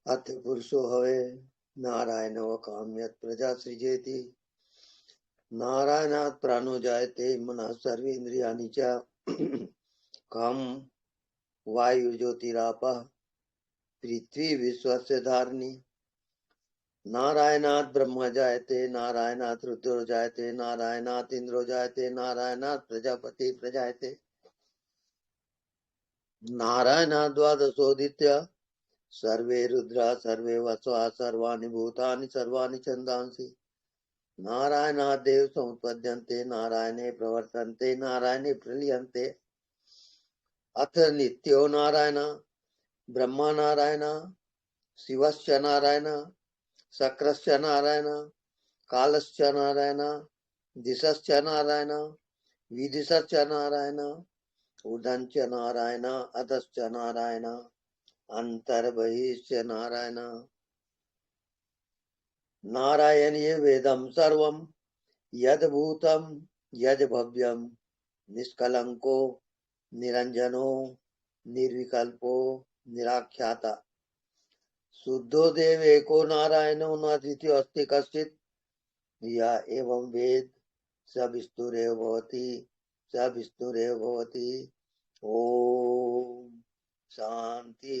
अथ पुरुषो हवे नारायण काम्यत् प्रजा सृजेति नारायणात् प्राणो जायते मनः सर्वेन्द्रियाणि च काम वायु ज्योतिरापः पृथ्वी विश्वस्य धारिणी नारायणात् ब्रह्म जायते नारायणात् रुद्रो जायते नारायणात् इंद्रो जायते नारायणात् प्रजापति प्रजायते नारायणात् द्वादशोदित्य सर्वे रुद्रा सर्वे वसवा सर्वाणि भूतानि सर्वाणि छन्दांसि नारायणादेव समुत्पद्यन्ते नारायणे प्रवर्तन्ते नारायणे प्रलीयन्ते अथ नित्यो नारायण ब्रह्मा नारायण शिवश्च नारायण शक्रश्च नारायण कालश्च नारायण दिशश्च नारायण विदिशश्च नारायण ऊर्ध्वश्च नारायण अधश्च नारायण अन्तर्बहिश्च नारायण नारायणीय वेदं सर्वं यद्भूतं यद्भव्यं निष्कलंको निरंजनो निर्विकल्पो निराख्याता शुद्धो देव एको नारायणो न द्वितीयो अस्ति कश्चित् या एवं वेद स विष्णुरेव भवति ओम शांति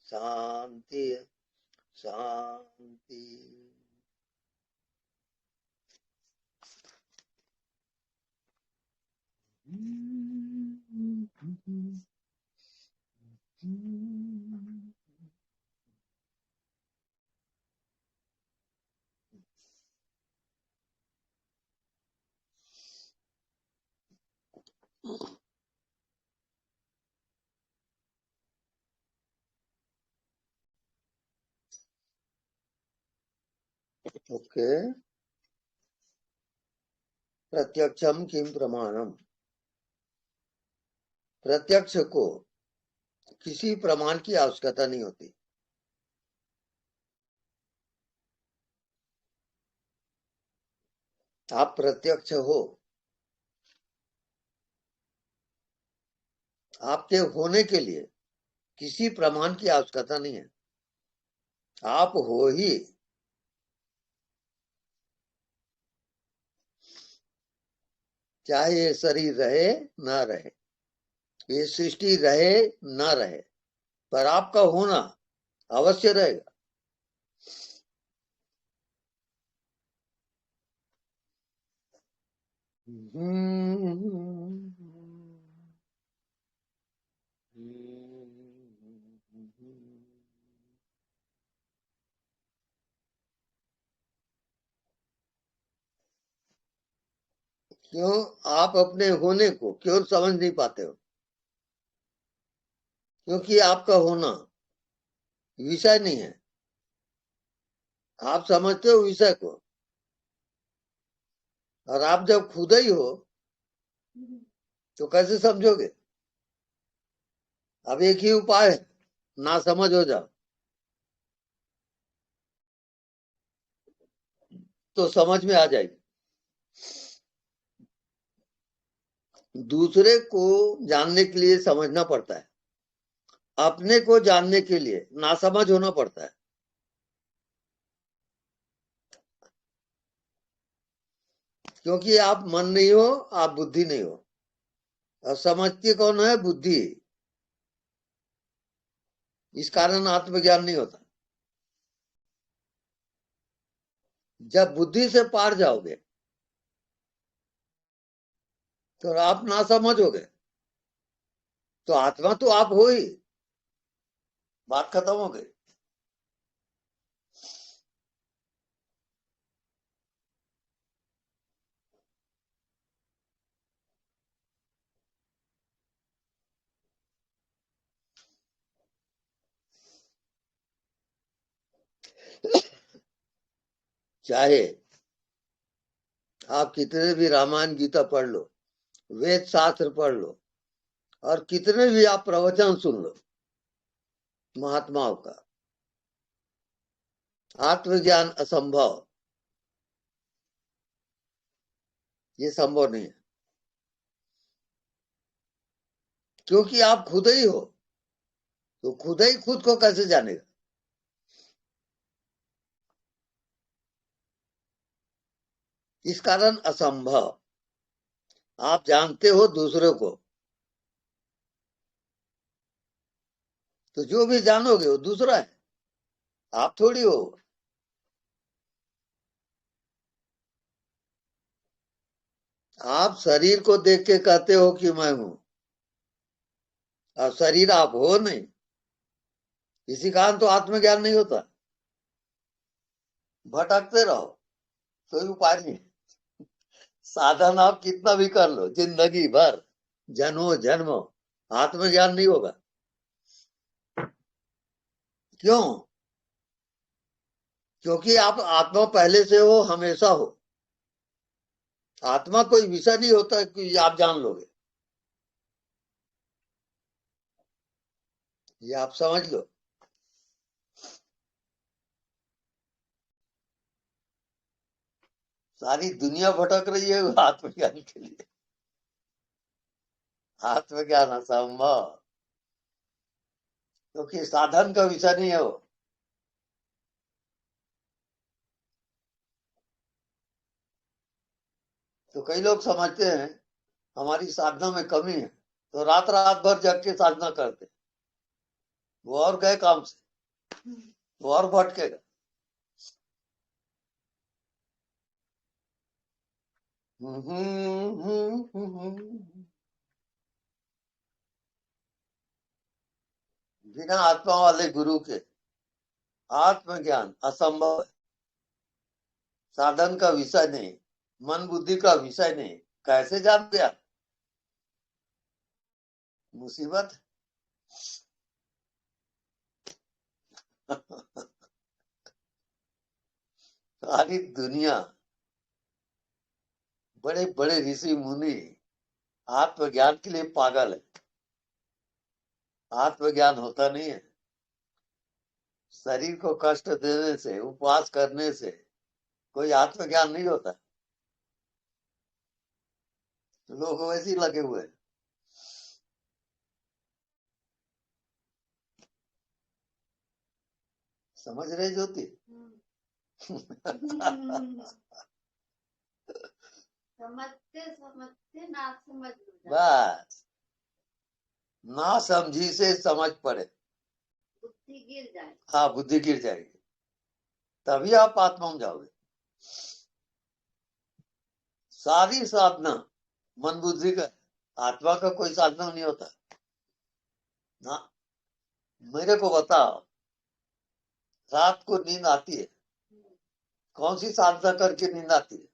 शांति शांति। ओके, प्रत्यक्षम किम प्रमाणम। प्रत्यक्ष को किसी प्रमाण की आवश्यकता नहीं होती। आप प्रत्यक्ष हो, आपके होने के लिए किसी प्रमाण की आवश्यकता नहीं है, आप हो ही। चाहे ये शरीर रहे ना रहे, ये सृष्टि रहे ना रहे, पर आपका होना अवश्य रहेगा। क्यों आप अपने होने को क्यों समझ नहीं पाते हो? क्योंकि आपका होना विषय नहीं है। आप समझते हो विषय को, और आप जब खुद ही हो तो कैसे समझोगे? अब एक ही उपाय है, ना समझ हो जाओ तो समझ में आ जाएगी। दूसरे को जानने के लिए समझना पड़ता है, अपने को जानने के लिए नासमझ होना पड़ता है। क्योंकि आप मन नहीं हो, आप बुद्धि नहीं हो, और समझती कौन है? बुद्धि। इस कारण आत्मज्ञान नहीं होता। जब बुद्धि से पार जाओगे तो आप ना समझोगे, तो आत्मा तो आप हो ही, बात खत्म हो गई। चाहे आप कितने भी रामायण गीता पढ़ लो, वेद शास्त्र पढ़ लो, और कितने भी आप प्रवचन सुन लो महात्माओं का, आत्मज्ञान असंभव, ये संभव नहीं है। क्योंकि आप खुद ही हो, तो खुद ही खुद को कैसे जानेगा? इस कारण असंभव। आप जानते हो दूसरे को, तो जो भी जानोगे वो दूसरा है, आप थोड़ी हो। आप शरीर को देख के कहते हो कि मैं हूं, और शरीर आप हो नहीं। इसी कारण तो आत्मज्ञान नहीं होता। भटकते रहो, कोई उपाय नहीं। साधन आप कितना भी कर लो जिंदगी भर, जन्मों जन्मों, आत्मज्ञान नहीं होगा। क्यों? क्योंकि आप आत्मा पहले से हो, हमेशा हो। आत्मा कोई विषय नहीं होता कि आप जान लोगे, ये आप समझ लो। सारी दुनिया भटक रही है आत्मज्ञान के लिए। आत्मज्ञान असंभव, क्योंकि साधन का विषय नहीं है वो। तो कई लोग समझते हैं हमारी साधना में कमी है, तो रात रात भर जग के साधना करते, वो और गए काम से, वो और भटकेगा। बिना आत्मा वाले गुरु के आत्मज्ञान असंभव है। साधन का विषय नहीं, मन बुद्धि का विषय नहीं, कैसे जान गया? मुसीबत। सारी दुनिया, बड़े बड़े ऋषि मुनि आत्मज्ञान के लिए पागल है। आत्मज्ञान होता नहीं है। शरीर को कष्ट देने से, उपवास करने से कोई आत्मज्ञान नहीं होता। लोग वैसे ही लगे हुए हैं। समझ रहे ज्योति? समझते समझते ना समझ बस ना समझी से समझ पड़े, बुद्धि गिर जाए। हाँ, बुद्धि गिर जाएगी, तभी आप आत्मा में जाओगे। सारी साधना मन बुद्धि का, आत्मा का कोई साधना नहीं होता ना। मेरे को बताओ, रात को नींद आती है, कौन सी साधना करके नींद आती है?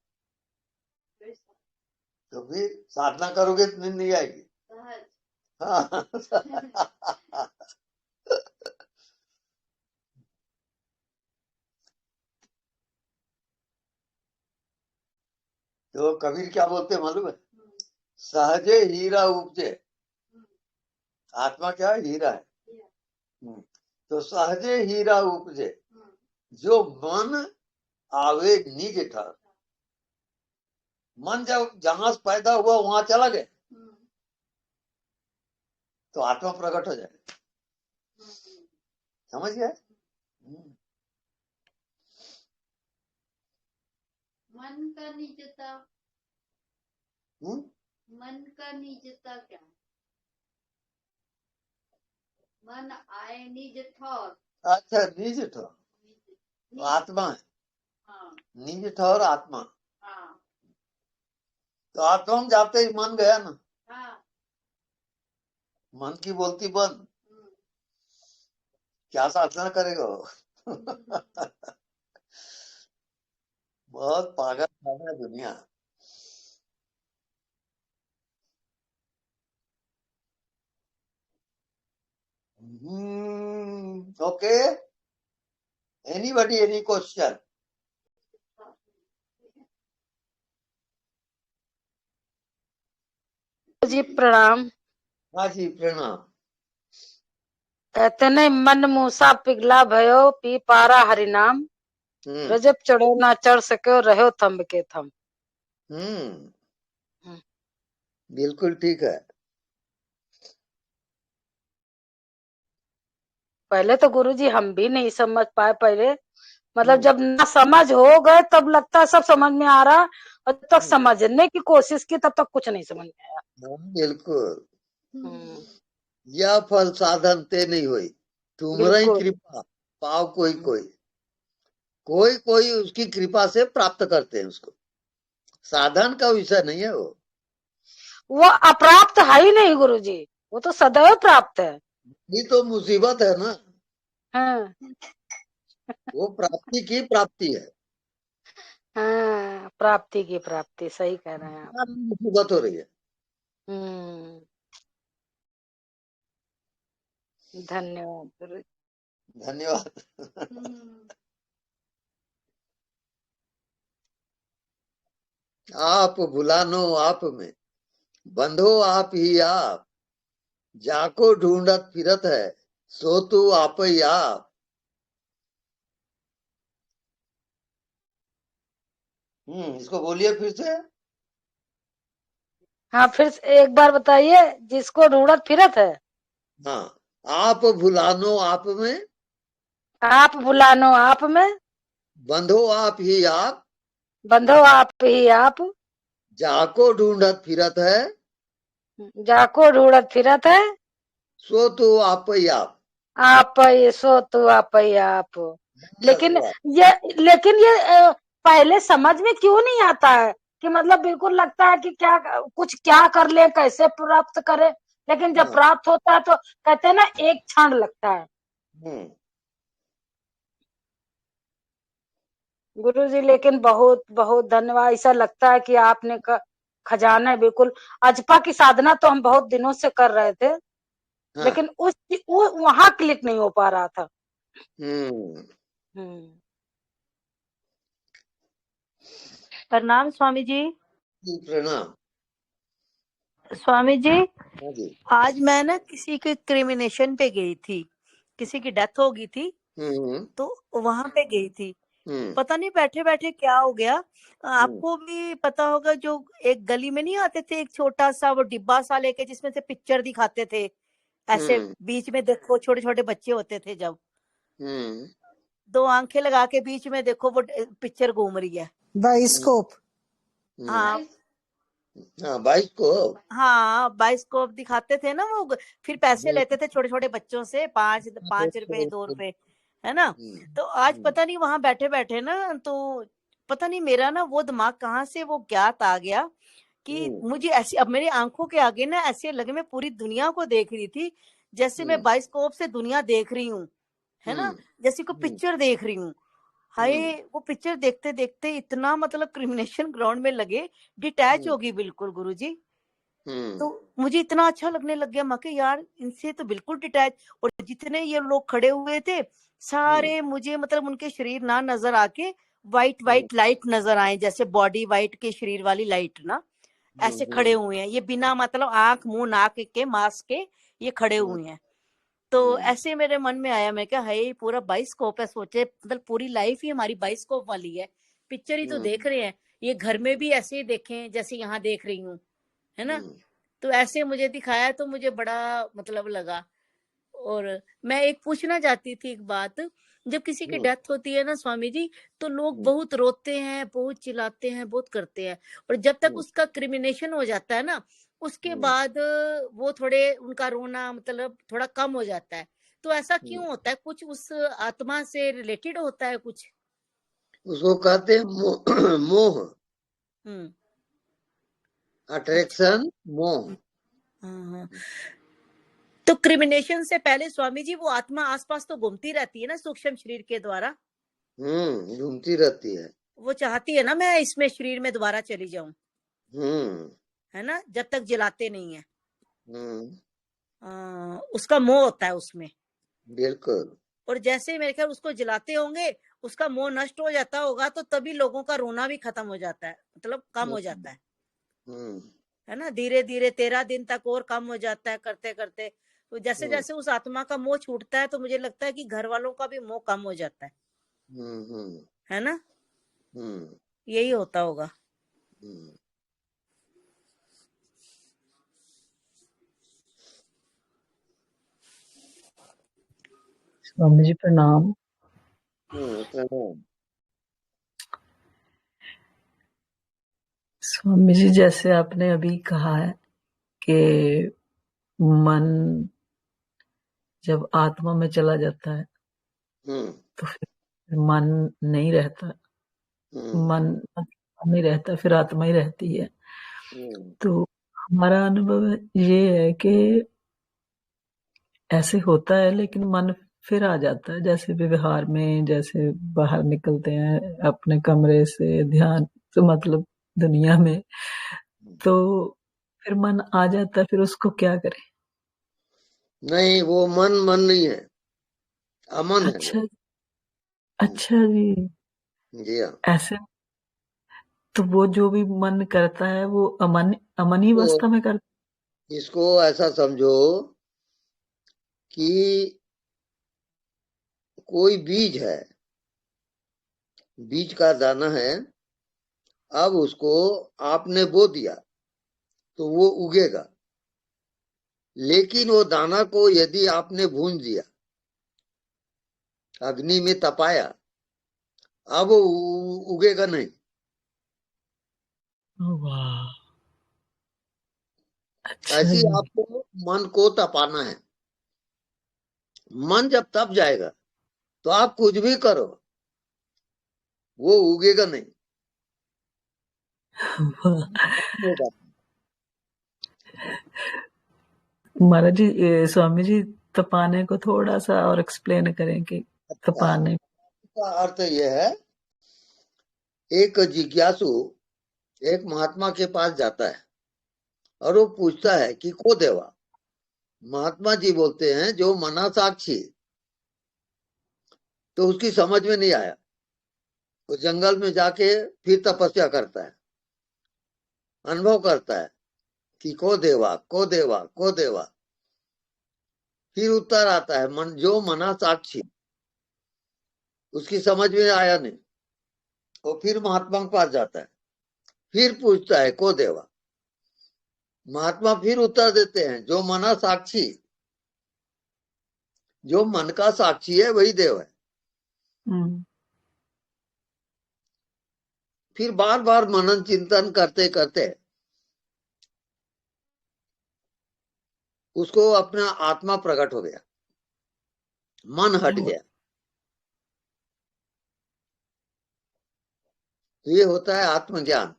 तो फिर साधना करोगे तो नींद नहीं आएगी। हाँ। तो कबीर क्या बोलते मालूम है? सहजे हीरा उपजे। आत्मा क्या है? हीरा है। तो सहजे हीरा उपजे, जो मन आवे निज ठहर। मन जब जहां से पैदा हुआ वहां चला गया, तो आत्मा प्रकट हो जाए। समझ गए? मन का निजता, मन का निजता क्या? मन आए निज ठौर। अच्छा, निज ठौर आत्मा है। हाँ। निज ठौर आत्मा। हाँ। तो आत्मा में जाते ही मन गया ना। हाँ। मन की बोलती बंद, क्या साधना करेगा वो? बहुत पागल है दुनिया। Okay, anybody, any question? जी प्रणाम। हाँ जी, प्रणाम। कहते नहीं, मन मूसा पिघला भयो पी पारा हरिनाम, रजब चढ़ो ना चढ़ सके रहो थम के थम। बिल्कुल ठीक है। पहले तो गुरुजी हम भी नहीं समझ पाए पहले, मतलब जब ना समझ हो गए तब लगता है सब समझ में आ रहा, और जब तक समझने की कोशिश की तब तक कुछ नहीं समझ में आया। हाँ, बिल्कुल। हम्म, यह फल साधन ते नहीं हुई, तुमरा ही बिल्कुल कृपा पाव कोई कोई, कोई कोई उसकी कृपा से प्राप्त करते हैं उसको। साधन का विषय नहीं है वो अप्राप्त है ही नहीं गुरुजी, वो तो सदैव प्राप्त है। ये तो मुसीबत है ना, हाँ वो प्राप्ति की प्राप्ति है, हाँ, प्राप्ति की प्राप्ति, सही कह रहे हैं आप। मुसीबत हो रही है। हम्म, धन्यवाद गुरु। धन्यवाद। हम्म, आप भुलानो आप में, बंधो आप ही आप, जाको ढूंढत फिरत है, सो तू आप ही आप। इसको बोलिए फिर से। हाँ, फिर से एक बार बताइए, जिसको ढूंढत फिरत है। हाँ, आप भुलानो आप में, आप बुलानो आप में, बंधो आप ही आप, बंधो आप ही आप, जाको ढूंढत फिरत है, जाको ढूंढत फिरत है, सो तू आप ही आप ही सो तू आप ही आप। लेकिन आप। लेकिन ये पहले समझ में क्यों नहीं आता है कि मतलब बिल्कुल लगता है कि क्या कुछ क्या कर ले, कैसे प्राप्त करे, लेकिन जब हाँ, प्राप्त होता है तो कहते हैं ना, एक क्षण लगता है। हम्म, गुरु जी, लेकिन बहुत बहुत धन्यवाद। ऐसा लगता है कि आपने खजाना है बिल्कुल। अजपा की साधना तो हम बहुत दिनों से कर रहे थे, हाँ, लेकिन वो वहां क्लिक नहीं हो पा रहा था। हम्म, हम्म, प्रणाम स्वामी जी। जी, प्रणाम। स्वामी जी, हाँ जी। आज मैं ना किसी के क्रिमिनेशन पे गई थी, किसी की डेथ हो गई थी, हम्म, तो वहां पे गई थी। हम्म, पता नहीं बैठे बैठे क्या हो गया। हम्म, आपको भी पता होगा, जो एक गली में नहीं आते थे, एक छोटा सा वो डिब्बा सा लेके जिसमें से पिक्चर दिखाते थे, ऐसे हम्म, बीच में देखो छोटे छोटे बच्चे होते थे, जब हम्म, दो आंखें लगा के बीच में देखो वो पिक्चर घूम रही है। बाइस्कोप। हाँ बाईस हाँ, 22 को। हाँ, बाइस्कोप दिखाते थे ना वो, फिर पैसे लेते थे छोटे छोटे बच्चों से, 5 5 रुपए 2 रुपए, है ना। तो आज पता नहीं वहां बैठे बैठे ना, तो पता नहीं मेरा ना वो दिमाग कहाँ से वो ज्ञात आ गया कि मुझे ऐसी, अब मेरी आंखों के आगे ना ऐसे लगे मैं पूरी दुनिया को देख रही थी, जैसे मैं बाइस्कोप से दुनिया देख रही हूँ, है ना, जैसे को पिक्चर देख रही हूँ। हाय, वो पिक्चर देखते देखते इतना मतलब क्रिमिनेशन ग्राउंड में लगे, डिटैच होगी बिल्कुल गुरुजी। तो मुझे इतना अच्छा लगने लग गया, मैं कि यार इनसे तो बिल्कुल डिटैच। और जितने ये लोग खड़े हुए थे सारे मुझे मतलब उनके शरीर ना नजर आके वाइट वाइट लाइट नजर आए, जैसे बॉडी वाइट के शरीर वाली लाइट ना, ऐसे खड़े हुए हैं ये, बिना मतलब आंख मुंह नाक के मास्क के ये खड़े हुए हैं। तो ऐसे मेरे मन में आया, मैं क्या है पूरा बाइस्कोप है, सोचे मतलब पूरी लाइफ ही हमारी बाइस्कोप वाली है, पिक्चर ही तो देख रहे हैं, ये घर में भी ऐसे ही देखें जैसे यहाँ देख रही हूँ, है ना। तो ऐसे मुझे दिखाया तो मुझे बड़ा मतलब लगा। और मैं एक पूछना चाहती थी एक बात, जब किसी की डेथ होती है ना स्वामी जी, तो लोग बहुत रोते हैं, बहुत चिल्लाते हैं, बहुत करते हैं, और जब तक उसका क्रिमिनेशन हो जाता है ना, उसके बाद वो थोड़े उनका रोना मतलब थोड़ा कम हो जाता है। तो ऐसा क्यों होता है? कुछ उस आत्मा से रिलेटेड होता है कुछ? उसको कहते हैं मोह, हम्म, अच्छा, अट्रैक्शन, मोह। हाँ हाँ। तो क्रिमिनेशन से पहले स्वामी जी वो आत्मा आसपास तो घूमती रहती है ना सूक्ष्म शरीर के द्वारा, घूमती रहती है। वो चाहती है ना मैं इसमें शरीर में दोबारा चली जाऊं, है ना, जब तक जलाते नहीं है। उसका मोह होता है उसमें। बिल्कुल। और जैसे ही मेरे ख्याल उसको जलाते होंगे, उसका मोह नष्ट हो जाता होगा, तो तभी लोगों का रोना भी खत्म हो जाता है, मतलब कम हो जाता है ना, धीरे धीरे 13 दिन तक और कम हो जाता है करते करते। तो जैसे जैसे उस आत्मा का मोह छूटता है, तो मुझे लगता है कि घर वालों का भी मोह कम हो जाता है ना, यही होता होगा। स्वामी जी प्रणाम। प्रणाम। स्वामी जी, जैसे आपने अभी कहा है कि मन जब आत्मा में चला जाता है हम्म तो फिर मन नहीं रहता, हम्म मन नहीं रहता, फिर आत्मा ही रहती है। हम्म तो हमारा अनुभव ये है कि ऐसे होता है, लेकिन मन फिर आ जाता है, जैसे व्यवहार में, जैसे बाहर निकलते हैं अपने कमरे से, ध्यान तो मतलब दुनिया में, तो फिर मन आ जाता है, फिर उसको क्या करें? नहीं, वो मन मन नहीं है, अमन है वो। अच्छा, अच्छा जी, जी हाँ। ऐसे तो वो जो भी मन करता है वो अमन ही तो अवस्था में करता इसको ऐसा समझो कि कोई बीज है, बीज का दाना है। अब उसको आपने बो दिया तो वो उगेगा, लेकिन वो दाना को यदि आपने भून दिया, अग्नि में तपाया, अब वो उगेगा नहीं। है। वाह, अच्छा ऐसी जी। आपको मन को तपाना है। मन जब तप जाएगा तो आप कुछ भी करो, वो उगेगा नहीं। वाह। होगा। महाराज जी, स्वामी जी, तपाने को थोड़ा सा और एक्सप्लेन करें कि अच्छा, तपाने। इसका अर्थ यह है, एक जिज्ञासु एक महात्मा के पास जाता है और वो पूछता है कि को देवा। महात्मा जी बोलते हैं जो मना साक्षी। तो उसकी समझ में नहीं आया, वो जंगल में जाके फिर तपस्या करता है, अनुभव करता है कि को देवा को देवा को देवा। फिर उत्तर आता है मन जो मना साक्षी। उसकी समझ में आया नहीं, वो फिर महात्मा के पास जाता है, फिर पूछता है को देवा। महात्मा फिर उत्तर देते हैं जो मना साक्षी। जो मन का साक्षी है वही देव है। हम्म, फिर बार बार मनन चिंतन करते करते उसको अपना आत्मा प्रकट हो गया, मन हट गया। तो ये होता है आत्मज्ञान।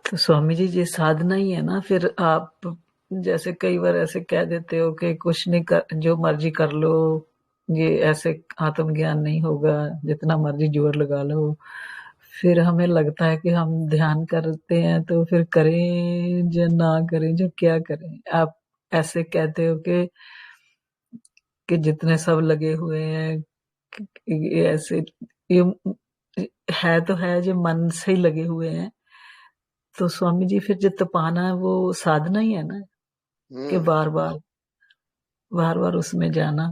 तो स्वामी जी, ये साधना ही है ना? फिर आप जैसे कई बार ऐसे कह देते हो कि कुछ नहीं कर, जो मर्जी कर लो, ये ऐसे आत्मज्ञान नहीं होगा, जितना मर्जी जोर लगा लो। फिर हमें लगता है कि हम ध्यान करते हैं, तो फिर करें जो ना करें, जो क्या करें? आप ऐसे कहते हो कि जितने सब लगे हुए हैं, ये ऐसे, ये है तो है जो मन से ही लगे हुए हैं। तो स्वामी जी, फिर जो तपाना है वो साधना ही है ना, कि हम्म बार बार उसमें जाना।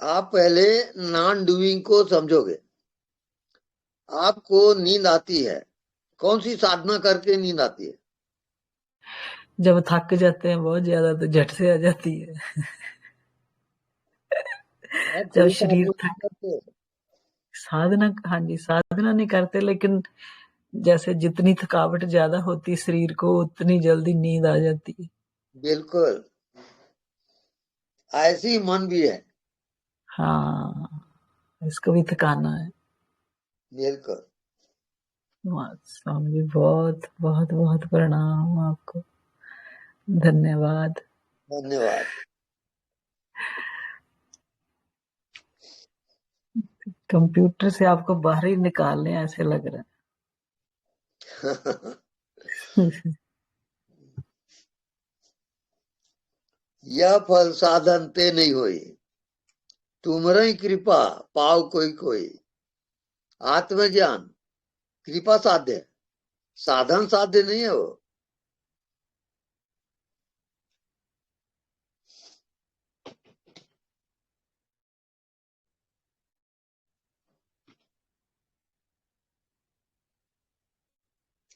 आप पहले नॉन डूइंग को समझोगे। आपको नींद आती है, कौन सी साधना करके नींद आती है? जब थक जाते हैं बहुत ज्यादा तो झट से आ जाती है। आप जब कोई शरीर साधना नहीं थक, करते? साधना, हाँ जी, साधना नहीं करते, लेकिन जैसे जितनी थकावट ज्यादा होती है शरीर को, उतनी जल्दी नींद आ जाती है। बिल्कुल, ऐसी मन भी है। हाँ, इसको भी थकाना है। बिल्कुल। वाह, स्वामी जी, बहुत बहुत बहुत प्रणाम आपको, धन्यवाद। धन्यवाद। कंप्यूटर से आपको बाहर ही निकालने ऐसे लग रहा है। यह फल साधन ते नहीं होई, तुमरी कृपा पाव कोई कोई। आत्मज्ञान कृपा साध्य है, साधन साध्य नहीं है वो।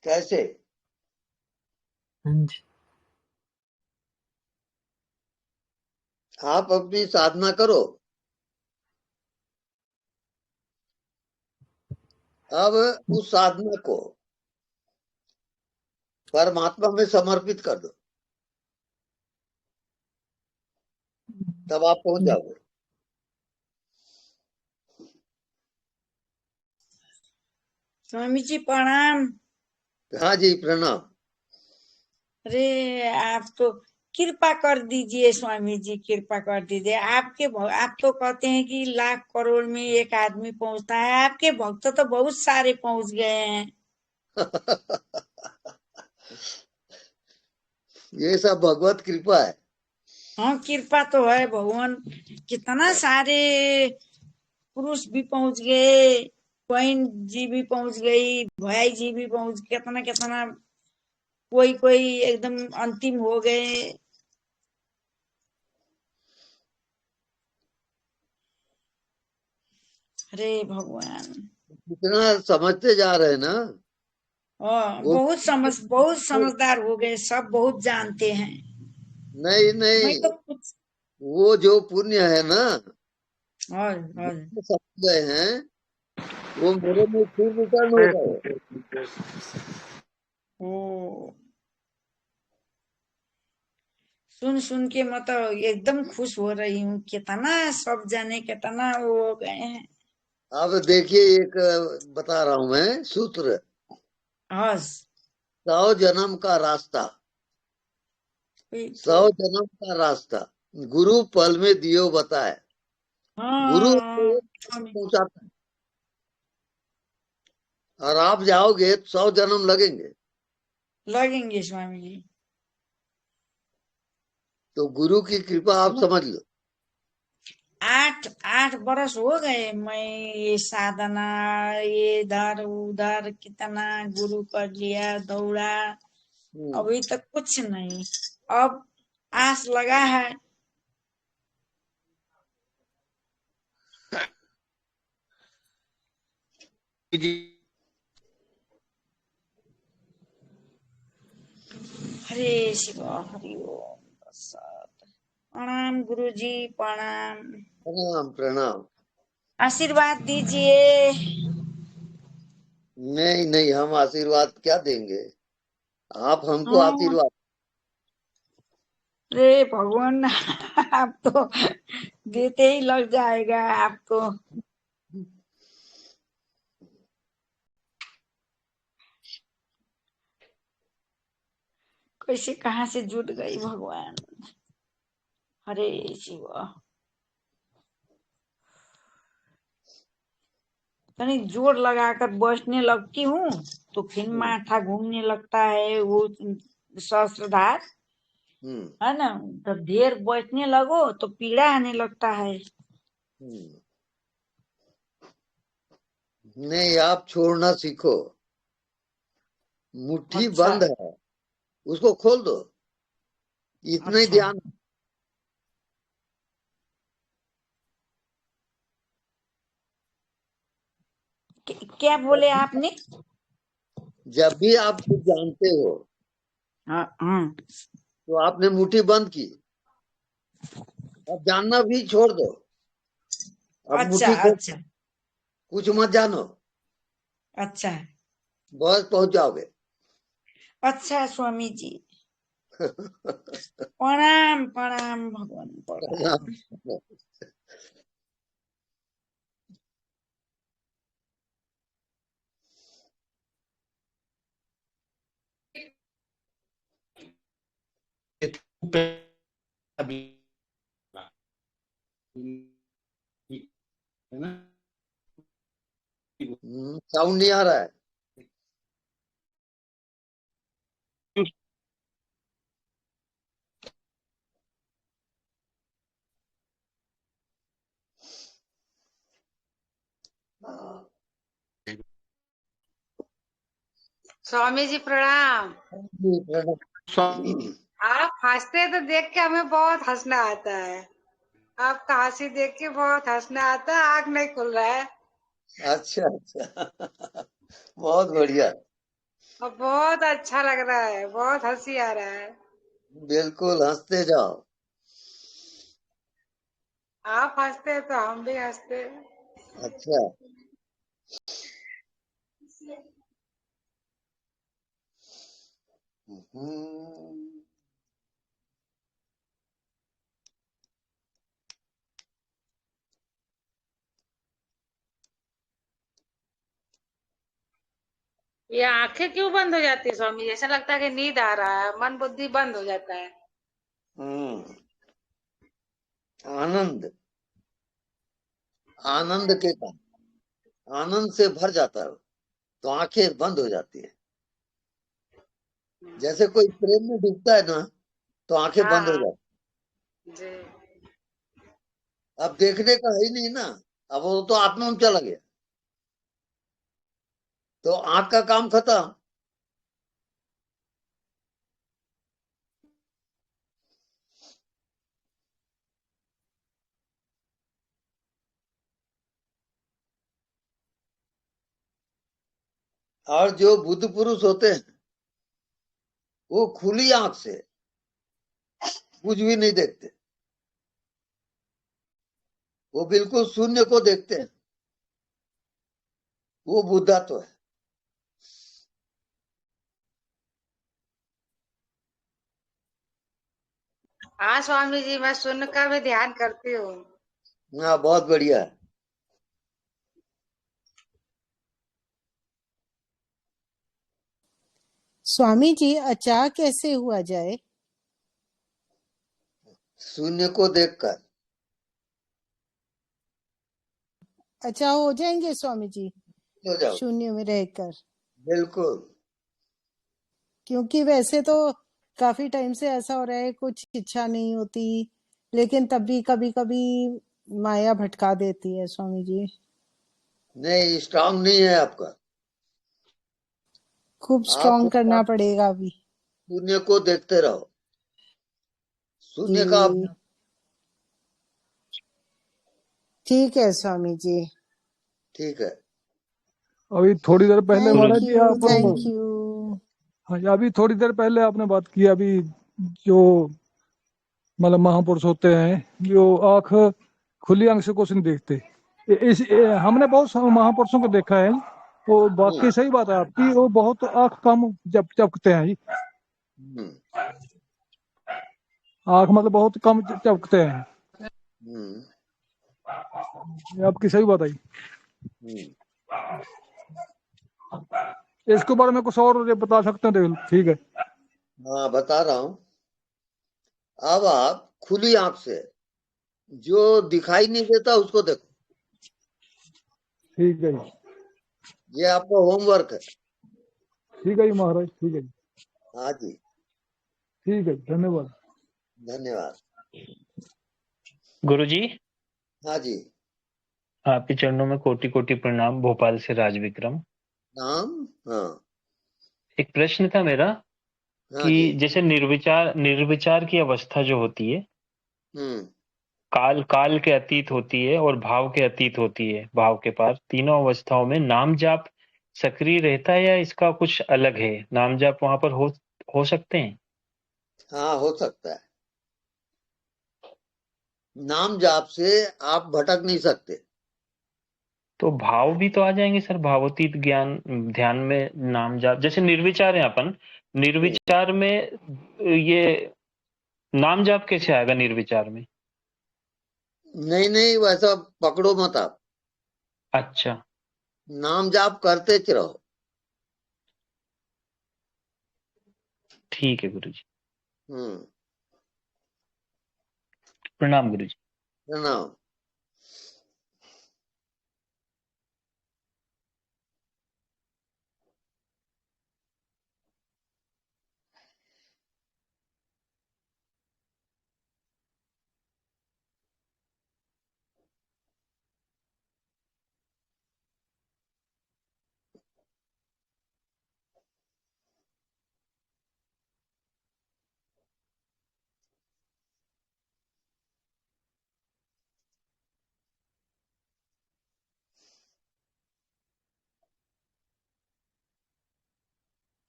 कैसे? हाँ जी। आप अपनी साधना करो, अब उस साधना को परमात्मा में समर्पित कर दो, तब आप पहुंच जाओगे। स्वामी जी प्रणाम। हाँ जी प्रणाम। अरे आप तो कृपा कर दीजिए स्वामी जी, कृपा कर दीजिए। आप तो कहते हैं कि लाख करोड़ में एक आदमी पहुंचता है, आपके भक्त तो बहुत सारे पहुंच गए हैं। ये सब भगवत कृपा है। हाँ कृपा तो है भगवान। कितना सारे पुरुष भी पहुंच गए, बहन जी भी पहुंच गई, भाई जी भी पहुंच, कितना कितना, कोई कोई एकदम अंतिम हो गए। अरे भगवान, जितना समझते जा रहे हैं ना, वो बहुत समझदार हो गए, सब बहुत जानते हैं। नहीं मैं नहीं, तो कुछ। वो जो पुण्य है ना, और जो समझ गए हैं, वो मेरे में फिर रिटर्न हो गए। ओ, सुन सुन के मैं तो एकदम खुश हो रही हूँ। कितना सब जाने, कितना वो हो गए हैं। अब देखिए, एक बता रहा हूं मैं सूत्र। हस 100 जन्म का रास्ता, तो 100 जन्म का रास्ता गुरु पल में दियो बताए। गुरु हाँ स्वामी, पहुंचाता है, और आप जाओगे तो 100 जन्म लगेंगे। लगेंगे स्वामी जी। तो गुरु की कृपा आप समझ लो। 8 बरस हो गए मैं ये साधना, ये इधर उधर कितना गुरु कर लिया, दौड़ा, अभी तक कुछ नहीं। अब आस लगा है। हरे शिव, हरि ओम तत्सत। प्रणाम गुरु जी, प्रणाम। प्रणाम प्रणाम। आशीर्वाद दीजिए। नहीं नहीं, हम आशीर्वाद क्या देंगे, आप हमको हाँ, आशीर्वाद। रे भगवान, आप तो देते ही लग जाएगा आपको। कैसे कहाँ से जुट गई भगवान। हरे शिव। तनी जोर लगाकर बैठने लगती हूँ तो फिर माथा घूमने लगता है, वो सहस्त्रधार है ना। तो देर बैठने लगो तो पीड़ा आने लगता है। नहीं, आप छोड़ना सीखो। मुट्ठी अच्छा बंद है, उसको खोल दो, इतना ही अच्छा, ध्यान। क्या बोले आपने? जब भी आप कुछ जानते हो हाँ हाँ, तो आपने मुट्ठी बंद की, अब जानना भी छोड़ दो। अब अच्छा मुट्ठी खोल, अच्छा कुछ मत जानो, अच्छा बस पहुंच जाओगे। अच्छा स्वामी जी, प्रणाम प्रणाम भगवान, प्रणाम। साउंड नहीं आ रहा है। स्वामी जी प्रणाम। आप हंसते तो देख के हमें बहुत हंसना आता है। आपका हंसी देख के बहुत हंसना आता है, आँख नहीं खुल रहा है। अच्छा अच्छा, बहुत बढ़िया। और बहुत अच्छा लग रहा है, बहुत हंसी आ रहा है। बिल्कुल हंसते जाओ। आप हंसते हैं तो हम भी हंसते हैं। अच्छा, हम्म, ये आंखें क्यों बंद हो जाती है स्वामी? ऐसा लगता है कि नींद आ रहा है, मन बुद्धि बंद हो जाता है। आनंद, आनंद के कारण, आनंद से भर जाता है तो आंखें बंद हो जाती है। जैसे कोई प्रेम में डूबता है ना तो आंखें हाँ बंद हो हाँ जाती जी। है। अब देखने का है ही नहीं ना, अब वो तो आत्मा में चला गया तो आंख का काम खत्म। और जो बुद्ध पुरुष होते हैं वो खुली आंख से कुछ भी नहीं देखते, वो बिल्कुल शून्य को देखते हैं, वो बुद्धत्व है। हाँ स्वामी जी, मैं सुन का भी ध्यान करती हूँ। हाँ, बहुत बढ़िया है। स्वामी जी अचा कैसे हुआ जाए? शून्य को देखकर अचा हो जाएंगे स्वामी जी हो जाओ, शून्य में रहकर? बिल्कुल। क्योंकि वैसे तो काफी टाइम से ऐसा हो रहा है, कुछ इच्छा नहीं होती, लेकिन तब भी कभी कभी माया भटका देती है स्वामी जी। नहीं, स्ट्रांग नहीं है आपका। खूब आपको स्ट्रांग करना पड़ेगा अभी। शून्य को देखते रहो, शून्य का जी ठीक है स्वामी जी। ठीक है। अभी थोड़ी देर पहले महाराज जी आप, थैंक यू। हाँ जी, अभी थोड़ी देर पहले आपने बात की, अभी जो मतलब महापुरुष होते हैं जो आंख खुली आंख से कुछ नहीं देखते, हमने बहुत महापुरुषों को देखा है, वो बाकी सही बात है आपकी, वो बहुत आंख कम जब चपकते हैं जी, हम्म, आंख मतलब बहुत कम चपकते हैं, हम्म, ये आपकी सही बात आई। हम्म। इसके बारे में कुछ और बता सकते हैं तो ठीक है। हाँ, बता रहा हूं। अब आप खुली आंख से जो दिखाई नहीं देता उसको देखो, ठीक है जी, ये आपका होमवर्क है। ठीक है जी महाराज, ठीक है जी, हाँ जी, ठीक है, धन्यवाद। धन्यवाद। गुरुजी, हाँ जी। आपके चरणों में कोटि कोटि प्रणाम। भोपाल से राज विक्रम। नाम? हाँ, एक प्रश्न था मेरा हाँ कि जी। जैसे निर्विचार की अवस्था जो होती है, हम्म, काल काल के अतीत होती है और भाव के अतीत होती है, भाव के पार, तीनों अवस्थाओं में नाम जाप सक्रिय रहता है या इसका कुछ अलग है? नाम जाप वहां पर हो सकते हैं? हाँ, हो सकता है। नाम जाप से आप भटक नहीं सकते। तो भाव भी तो आ जाएंगे सर, भावोतीत ज्ञान ध्यान में नाम जाप, जैसे निर्विचार है अपन, निर्विचार में ये नाम जाप कैसे आएगा निर्विचार में? नहीं नहीं, वैसा पकड़ो मत आप, अच्छा, नाम जाप करते च रहो। ठीक है गुरुजी। हम्म, प्रणाम गुरुजी। प्रणाम।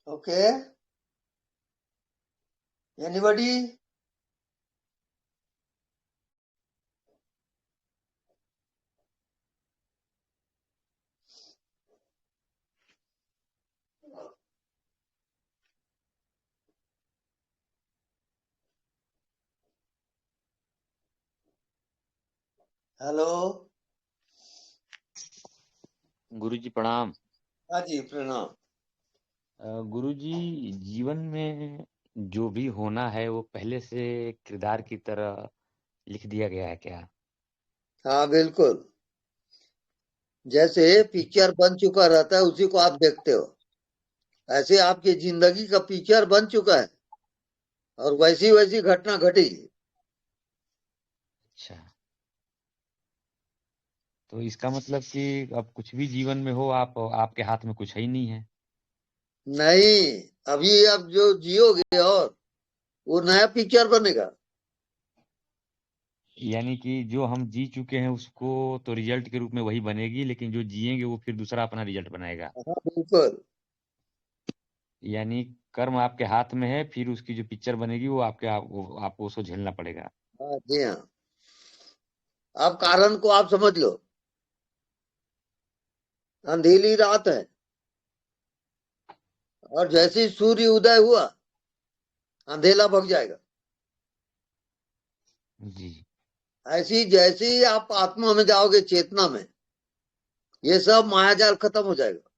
Okay, anybody? हेलो। गुरुजी प्रणाम। हाँ जी प्रणाम। गुरुजी, जीवन में जो भी होना है वो पहले से किरदार की तरह लिख दिया गया है क्या? हाँ बिल्कुल, जैसे पिक्चर बन चुका रहता है उसी को आप देखते हो, ऐसे आपकी जिंदगी का पिक्चर बन चुका है और वैसी वैसी घटना घटी। अच्छा, तो इसका मतलब कि अब कुछ भी जीवन में हो, आपके हाथ में कुछ है ही नहीं है। नहीं, अभी आप जो जियोगे और वो नया पिक्चर बनेगा। यानी कि जो हम जी चुके हैं उसको तो रिजल्ट के रूप में वही बनेगी, लेकिन जो जिएंगे वो फिर दूसरा अपना रिजल्ट बनाएगा। हाँ बिल्कुल। यानी कर्म आपके हाथ में है, फिर उसकी जो पिक्चर बनेगी वो आपको उसको झेलना पड़ेगा। हाँ जी हाँ, आप कारण को आप समझ लो। अंधेरी रात है और जैसे ही सूर्य उदय हुआ अंधेला भग जाएगा। जी। ऐसी जैसे ही आप आत्मा में जाओगे, चेतना में, ये सब मायाजाल खत्म हो जाएगा।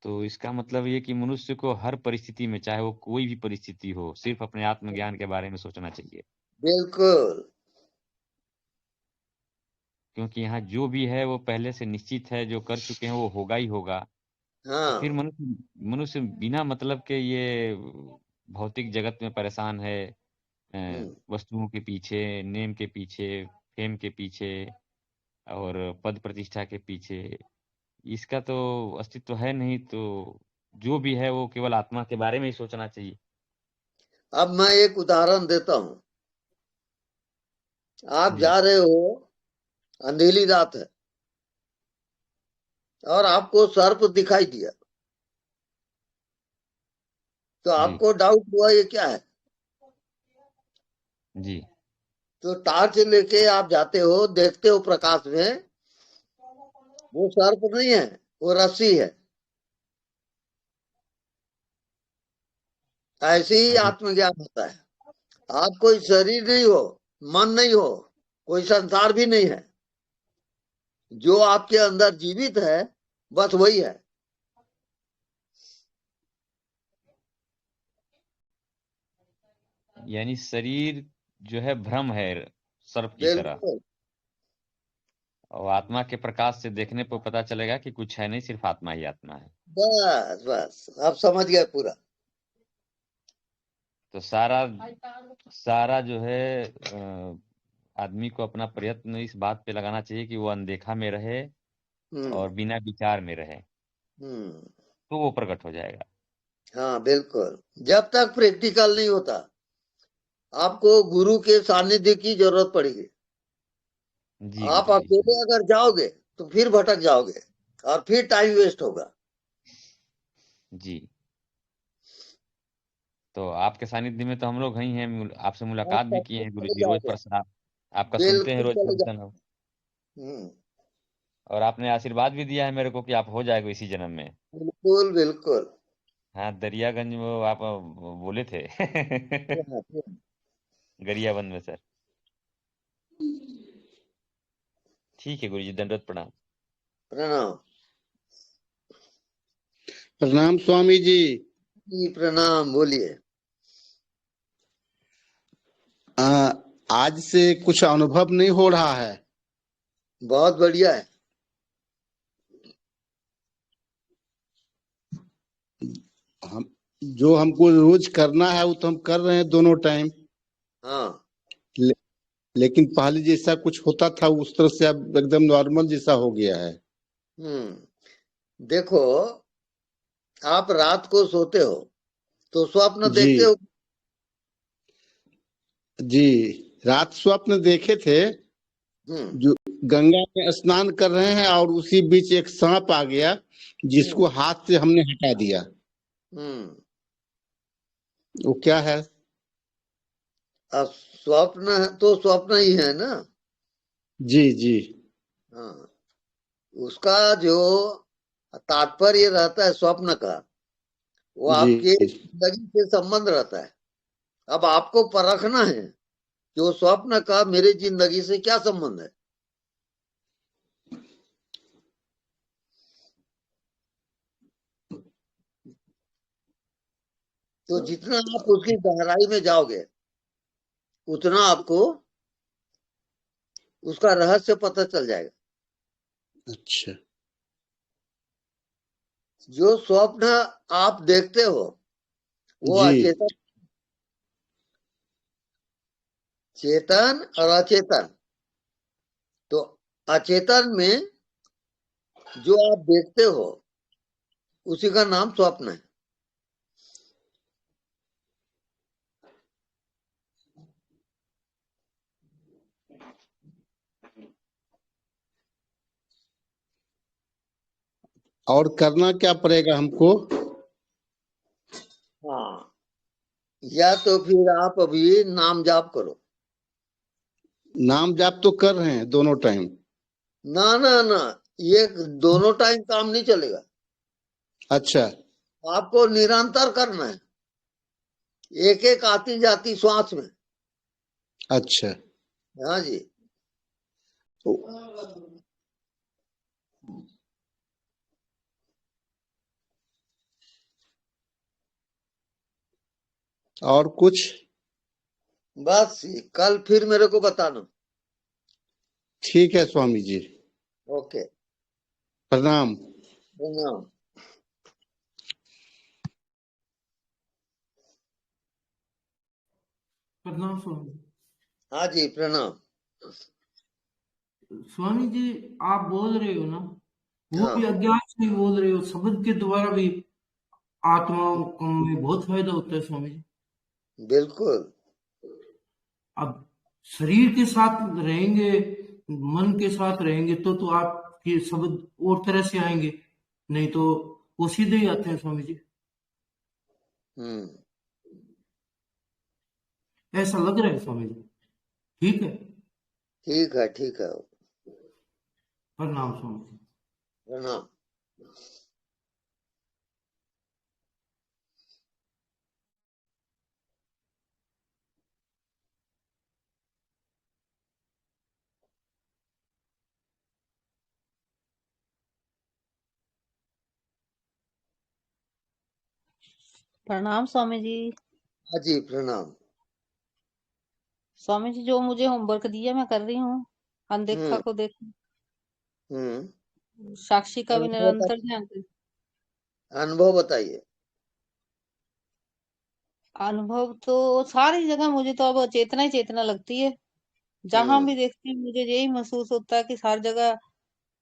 तो इसका मतलब ये कि मनुष्य को हर परिस्थिति में, चाहे वो कोई भी परिस्थिति हो, सिर्फ अपने आत्मज्ञान के बारे में सोचना चाहिए, बिल्कुल। क्योंकि यहाँ जो भी है वो पहले से निश्चित है, जो कर चुके हैं वो होगा ही होगा। तो फिर हाँ। मनुष्य मनुष्य बिना मतलब के ये भौतिक जगत में परेशान है, वस्तुओं के पीछे, नेम के पीछे, फेम के पीछे और पद प्रतिष्ठा के पीछे। इसका तो अस्तित्व है नहीं। तो जो भी है वो केवल आत्मा के बारे में ही सोचना चाहिए। अब मैं एक उदाहरण देता हूं। आप जी जा रहे हो, अंधेरी रात है और आपको सर्प दिखाई दिया, तो जी आपको डाउट हुआ ये क्या है। जी तो टार्च लेके आप जाते हो, देखते हो प्रकाश में, वो सर्प नहीं है, वो रस्सी है। ऐसे ही जी आत्मज्ञान होता है। आप कोई शरीर नहीं हो, मन नहीं हो, कोई संसार भी नहीं है। जो आपके अंदर जीवित है बस वही है। यानी शरीर जो है भ्रम है, सर्प की तरह, बिल्कुल। और आत्मा के प्रकाश से देखने पर पता चलेगा कि कुछ है नहीं, सिर्फ आत्मा ही आत्मा है। बस बस आप समझ गए पूरा। तो सारा सारा जो है आदमी को अपना प्रयत्न इस बात पे लगाना चाहिए कि वो अनदेखा में रहे और हम्म बिना विचार में रहे, हम्म। तो वो प्रकट हो जाएगा। हाँ बिल्कुल, जब तक प्रैक्टिकल नहीं होता आपको गुरु के सानिध्य की जरूरत पड़ेगी। जी आप गुरु जी। अकेले अगर जाओगे तो फिर भटक जाओगे और फिर टाइम वेस्ट होगा। जी, तो आपके सानिध्य में तो हम लोग ही हैं, आपसे आप मुलाकात भी सब किए कुछ हैं गुरु चले जी, रोज जाओगे। प्रसाद आपका सुनते हैं, बिल्कुल रोज चले प्रवचन जाओगे। हो। हम्म। और आपने आशीर्वाद भी दिया है मेरे को कि आप हो जाएगा इसी जन्म में। बिल्कुल बिल्कुल। हाँ, दरियागंज में वो आप बोले थे। गरियाबंद में सर। ठीक है गुरु जी, दंडवत प्रणाम। प्रणाम प्रणाम स्वामी जी। जी, प्रणाम। बोलिए। आज से कुछ अनुभव नहीं हो रहा है। बहुत बढ़िया है। हम जो हमको रोज करना है वो तो हम कर रहे हैं दोनों टाइम। हाँ। ले, लेकिन पहले जैसा कुछ होता था उस तरह से अब एकदम नॉर्मल जैसा हो गया है। देखो, आप रात को सोते हो तो स्वप्न जी देखते हो। जी, रात स्वप्न देखे थे। हम्म जो गंगा में स्नान कर रहे हैं और उसी बीच एक सांप आ गया जिसको हाथ से हमने हटा दिया। हम्म। वो क्या है? अब स्वप्न है तो स्वप्न ही है ना। जी जी हाँ, उसका जो तात्पर्य रहता है स्वप्न का, वो जी आपके जिंदगी से संबंध रहता है। अब आपको परखना है जो स्वप्न का मेरी जिंदगी से क्या संबंध है? तो जितना आप उसकी गहराई में जाओगे उतना आपको उसका रहस्य पता चल जाएगा। अच्छा। जो स्वप्न आप देखते हो वो जी। अचेतन, चेतन और अचेतन। तो अचेतन में जो आप देखते हो उसी का नाम स्वप्न है। और करना क्या पड़ेगा हमको? हाँ, या तो फिर आप अभी नाम जाप करो। नाम जाप तो कर रहे हैं दोनों टाइम। ना ना ना, ये दोनों टाइम काम नहीं चलेगा। अच्छा। आपको निरंतर करना है, एक एक आती जाती श्वास में। अच्छा। हाँ जी। तो और कुछ? बस कल फिर मेरे को बताना। ठीक है स्वामी जी। ओके, प्रणाम। प्रणाम। प्रणाम स्वामी। हाँ जी, प्रणाम। स्वामी जी, आप बोल रहे हो ना, वो हाँ, भी अज्ञान से ही बोल रहे हो, शब्द के द्वारा भी आत्माओं को में बहुत फायदा होता है स्वामी जी। बिल्कुल। अब शरीर के साथ रहेंगे, मन के साथ रहेंगे तो आपके शब्द और तरह से आएंगे, नहीं तो वो सीधे ही आते हैं स्वामी जी। हम्म, ऐसा लग रहा है स्वामी जी। ठीक है। ठीक है, ठीक है। प्रणाम स्वामी जी। प्रणाम। प्रणाम स्वामी जी। हाँ जी, प्रणाम। स्वामी जी, जो मुझे होमवर्क दिया मैं कर रही हूँ। अनदेखा हम्म, को देख, हम्म। साक्षी का भी अनुभव निरंतर ध्यान कर। अनुभव बताइए। अनुभव तो सारी जगह मुझे तो अब चेतना ही चेतना लगती है। जहां भी हम्म, देखती हूँ मुझे यही महसूस होता है कि हर जगह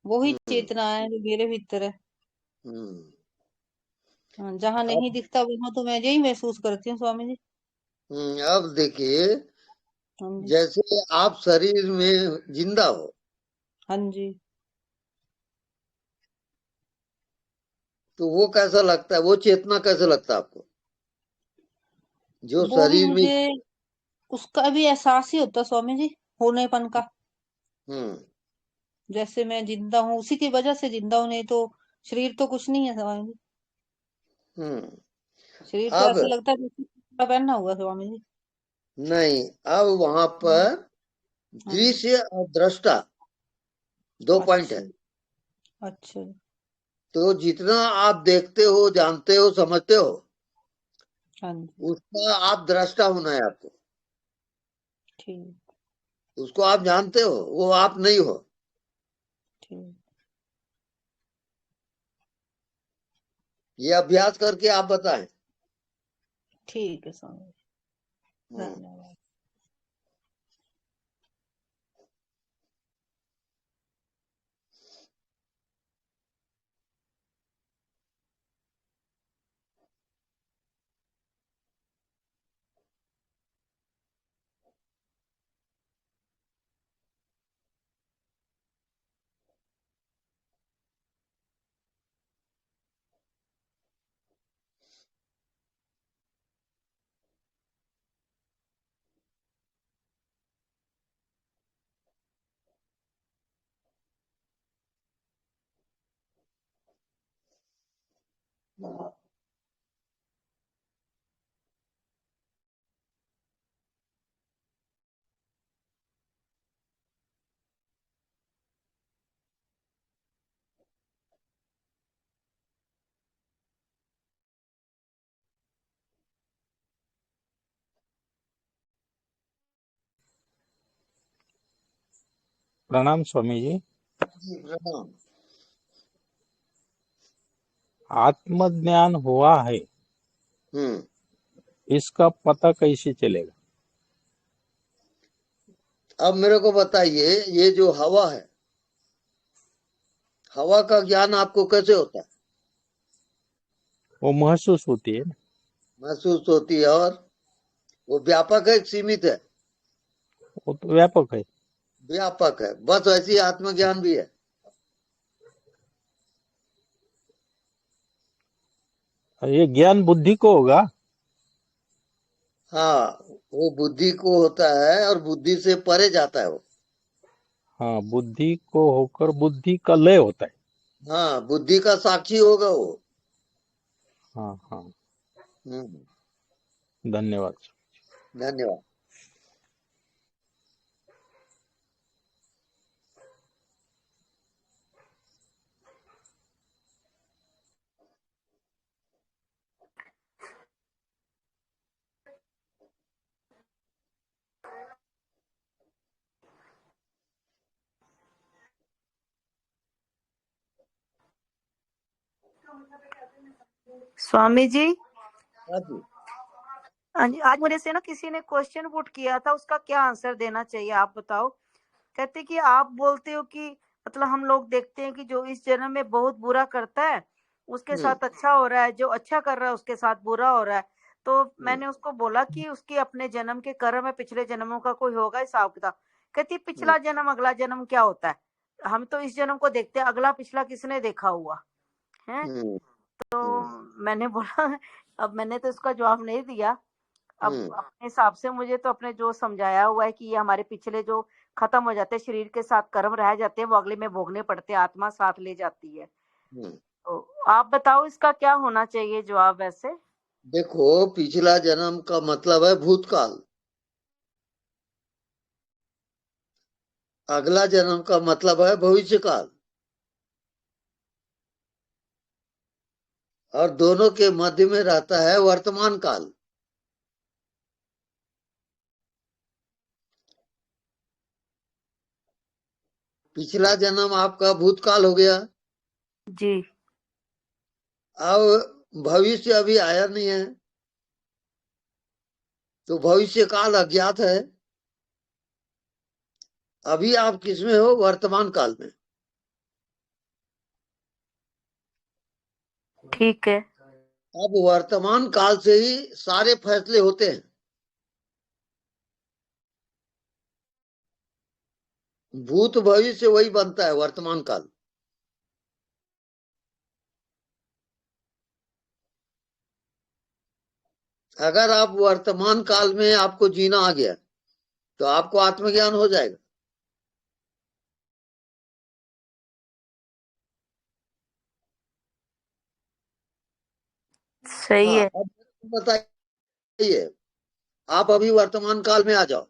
वही हम्म, चेतना है जो मेरे भीतर है। हम्म। जहां नहीं अब दिखता वहां तो मैं यही महसूस करती हूँ स्वामी जी। अब देखिए, हाँ जी। जैसे आप शरीर में जिंदा हो, हाँ जी। तो वो कैसा लगता है, वो चेतना कैसा लगता है आपको? जो वो भी शरीर में। मुझे उसका भी एहसास ही होता स्वामी जी, होनेपन का। हम्म, जैसे मैं जिंदा हूँ, उसी की वजह से जिंदा हूँ, नहीं तो शरीर तो कुछ नहीं है स्वामी जी। हम्म। शरीर तो अब ऐसा लगता है जैसे कपड़ा पहना हुआ स्वामी जी। नहीं, अब वहां पर हाँ जी। दृश्य और दृष्टा दो पॉइंट है। अच्छा। अच्छा। तो जितना आप देखते हो, जानते हो, समझते हो, हाँ जी। उसका आप दृष्टा होना है आपको। ठीक। उसको आप जानते हो, वो आप नहीं हो। ठीक। ये अभ्यास करके आप बताएं। ठीक है स्वामी जी, हम्म। धन्यवाद। प्रणाम स्वामी जी। जी प्रणाम। आत्मज्ञान हुआ है, इसका पता कैसे चलेगा? अब मेरे को बताइए, ये जो हवा है, हवा का ज्ञान आपको कैसे होता है? वो महसूस होती है ना। महसूस होती है, और वो व्यापक है कि सीमित है? वो तो व्यापक है। व्यापक है। बस वैसी आत्मज्ञान भी है। ये ज्ञान बुद्धि को होगा। हाँ, वो बुद्धि को होता है और बुद्धि से परे जाता है वो। हाँ, बुद्धि को होकर बुद्धि का लय होता है। हाँ, बुद्धि का साक्षी होगा वो। हाँ हाँ, हम्म, धन्यवाद। धन्यवाद। स्वामी जी, हाँ जी। आज मुझे से ना किसी ने क्वेश्चन पुट किया था, उसका क्या आंसर देना चाहिए आप बताओ। कहते कि आप बोलते हो कि मतलब हम लोग देखते हैं कि जो इस जन्म में बहुत बुरा करता है उसके साथ अच्छा हो रहा है, जो अच्छा कर रहा है उसके साथ बुरा हो रहा है। तो मैंने उसको बोला कि उसके अपने जन्म के कर्म है, पिछले जन्मों का कोई होगा हिसाब किताब। कहती पिछला जन्म अगला जन्म क्या होता है, हम तो इस जन्म को देखते हैं, अगला पिछला किसने देखा हुआ है। तो मैंने बोला अब मैंने तो इसका जवाब नहीं दिया। अब अपने हिसाब से मुझे तो अपने जो समझाया हुआ है कि ये हमारे पिछले जो खत्म हो जाते हैं, शरीर के साथ कर्म रह जाते हैं, वो अगले में भोगने पड़ते हैं, आत्मा साथ ले जाती है। तो आप बताओ इसका क्या होना चाहिए जवाब वैसे। देखो, पिछला जन्म का मतलब है भूतकाल, अगला जन्म का मतलब है भविष्यकाल, और दोनों के मध्य में रहता है वर्तमान काल। पिछला जन्म आपका भूतकाल हो गया जी। अब भविष्य अभी आया नहीं है, तो भविष्य काल अज्ञात है। अभी आप किसमें हो? वर्तमान काल में। ठीक है। अब वर्तमान काल से ही सारे फैसले होते हैं। भूत भविष्य वही बनता है वर्तमान काल। अगर आप वर्तमान काल में आपको जीना आ गया तो आपको आत्मज्ञान हो जाएगा। सही है। अब बताइए, आप अभी वर्तमान काल में आ जाओ।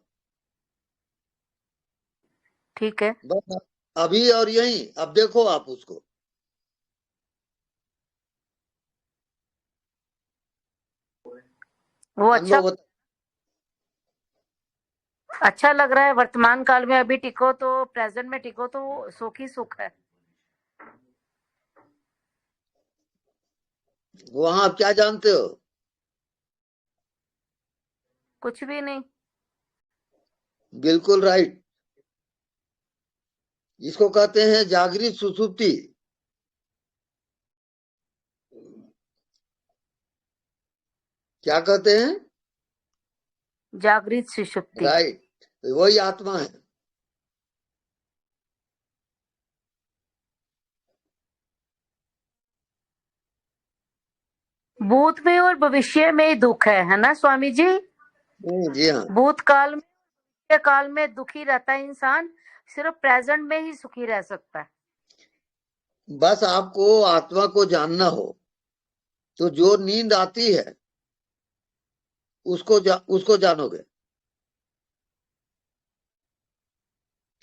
ठीक है। बस अभी और यही, अब देखो आप उसको। वो अच्छा अनुभव अच्छा लग रहा है वर्तमान काल में, अभी टिको तो प्रेजेंट में टिको तो सुख ही सुख है। वहां आप क्या जानते हो? कुछ भी नहीं। बिल्कुल राइट। इसको कहते हैं जागृत सुसुप्ति। क्या कहते हैं? जागृत सुषुप्ति। राइट, वही आत्मा है। भूत में और भविष्य में ही दुख है ना स्वामी जी। जी हाँ। भूतकाल में काल में दुखी रहता है इंसान, सिर्फ प्रेजेंट में ही सुखी रह सकता है। बस आपको आत्मा को जानना हो तो जो नींद आती है उसको जानोगे।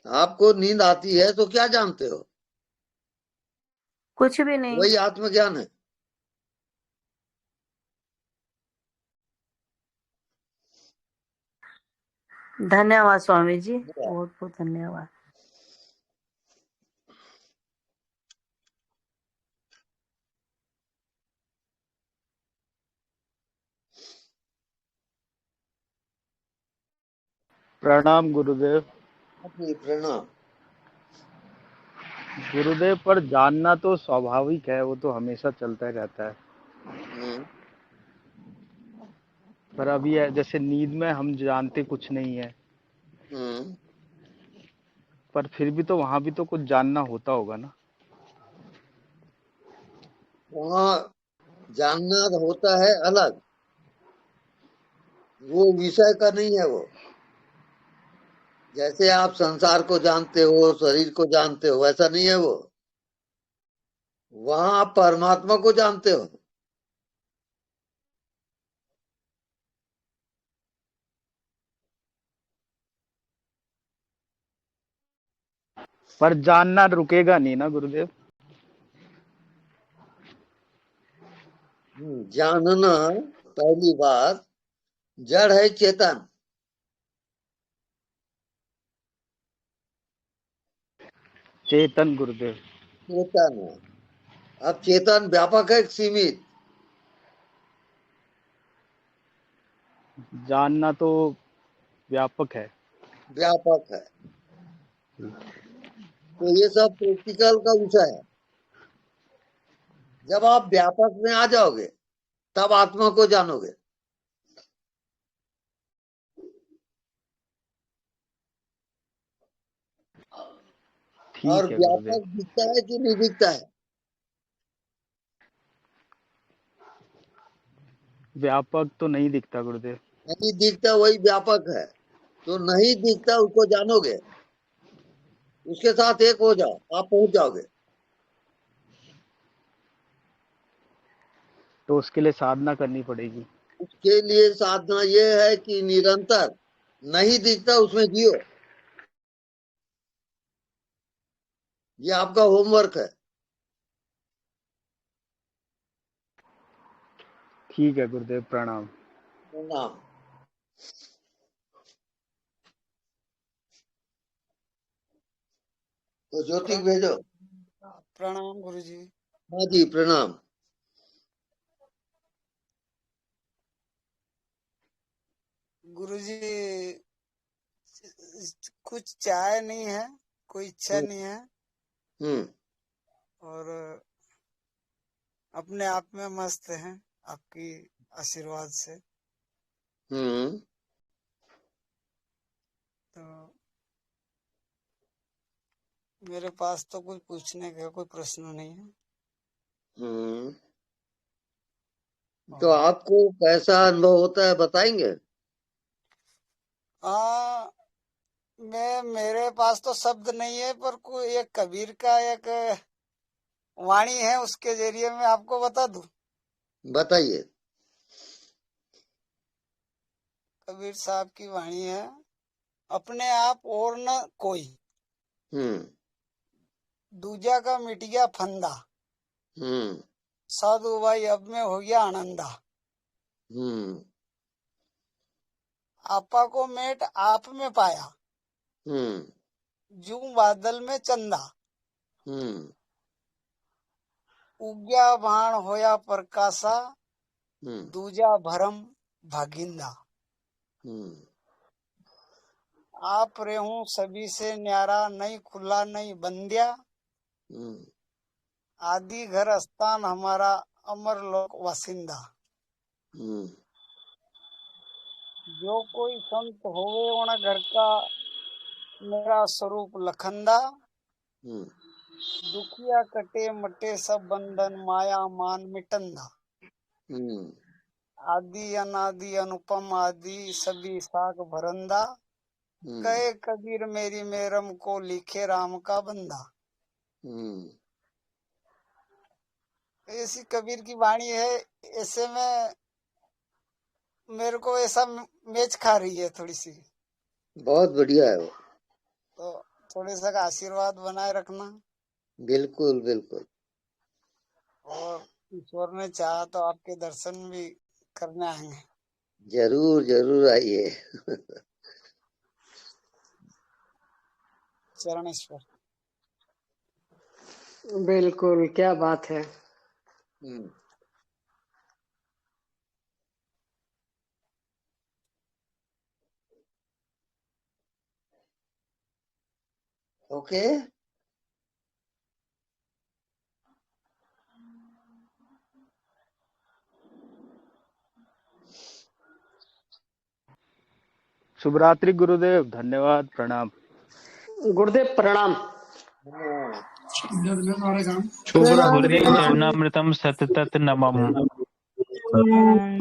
आपको नींद आती है तो क्या जानते हो? कुछ भी नहीं। वही आत्मज्ञान है। धन्यवाद स्वामी जी, बहुत बहुत धन्यवाद। प्रणाम गुरुदेव। जी प्रणाम। गुरुदेव, पर जानना तो स्वाभाविक है, वो तो हमेशा चलता रहता है। हम्म, पर अभी जैसे नींद में हम जानते कुछ नहीं है, हम्म। पर फिर भी तो वहां भी तो कुछ जानना होता होगा ना। वहाँ जानना होता है अलग, वो विषय का नहीं है वो। जैसे आप संसार को जानते हो, शरीर को जानते हो, वैसा नहीं है वो। वहां आप परमात्मा को जानते हो। पर जानना रुकेगा नहीं ना गुरुदेव। जानना, पहली बात, जड़ है चेतन। चेतन गुरुदेव। चेतन है। अब चेतन व्यापक है कि सीमित? जानना तो व्यापक है। व्यापक है। तो ये सब प्रैक्टिकल का विषय है। जब आप व्यापक में आ जाओगे तब आत्मा को जानोगे। और ठीक है गुरुदेव। व्यापक दिखता है कि नहीं दिखता है? व्यापक तो नहीं दिखता गुरुदेव। नहीं दिखता, वही व्यापक है। तो नहीं दिखता उसको जानोगे, उसके साथ एक हो जाओ, आप पहुंच जाओगे। तो उसके लिए साधना करनी पड़ेगी। उसके लिए साधना ये है कि निरंतर नहीं दिखता उसमें जियो। ये आपका होमवर्क है। ठीक है गुरुदेव, प्रणाम। प्रणाम। तो ज्योति भेजो। प्रणाम गुरुजी। हाँ जी प्रणाम। गुरुजी, कुछ चाय नहीं है, कोई इच्छा नहीं है, और अपने आप में मस्त हैं आपकी आशीर्वाद से। तो मेरे पास तो कुछ पूछने का कोई प्रश्न नहीं है। तो आपको कैसा अनुभव होता है बताएंगे? हाँ, मेरे पास तो शब्द नहीं है, पर कोई एक कबीर का एक वाणी है, उसके जरिए मैं आपको बता दूं। बताइए। कबीर साहब की वाणी है, अपने आप और न कोई, दूजा का मिट गया फंदा, साधु भाई अब में हो गया आनंदा। आपा को मेट आप में पाया, जूं बादल में चंदा। उग्या बाण होया प्रकाशा, दूजा भरम भागिंदा। आप रेहूं सभी से न्यारा, नहीं खुला नहीं बंदिया। आदि घर स्थान हमारा, अमर लोक वासिंदा। जो कोई संत होवे उन घर का, मेरा स्वरूप लखंदा। दुखिया कटे मटे सब बंधन, माया मान मिटंदा। आदि अनादि अनुपम आदि, सभी साग भरंदा। कहे कबीर मेरी मेरम को, लिखे राम का बंदा। ऐसी कबीर की वाणी है। ऐसे में मेरे को ऐसा मैच खा रही है थोड़ी सी। बहुत बढ़िया है वो। तो थोड़े सा का आशीर्वाद बनाए रखना। बिल्कुल बिल्कुल। और ईश्वर ने चाहा तो आपके दर्शन भी करने आएंगे। जरूर जरूर आइए। चरणेश्वर। बिल्कुल, क्या बात है। ओके। शुभ रात्रि गुरुदेव, धन्यवाद, प्रणाम। गुरुदेव प्रणाम। मुरली चरणामृतम सतत नमम।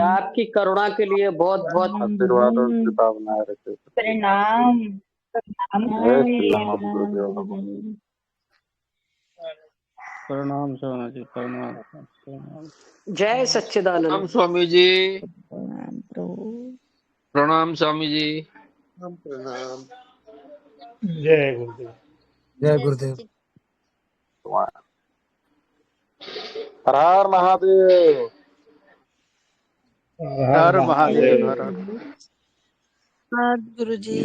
आपकी करुणा के लिए बहुत बहुत आशीर्वाद और कृपा बनाए रखे। प्रणाम। जय श्री राम गुरुदेव। प्रणाम स्वामी जी, प्रणाम। जय सच्चिदानंद। प्रणाम स्वामी जी। प्रणाम स्वामी जी। प्रणाम। जय गुरुदेव। जय गुरुदेव। हर हर महादेव। हर महादेव। हर गुरु जी।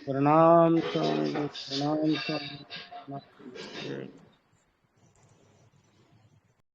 प्रणाम स्वामी जी, प्रणाम स्वामी जी।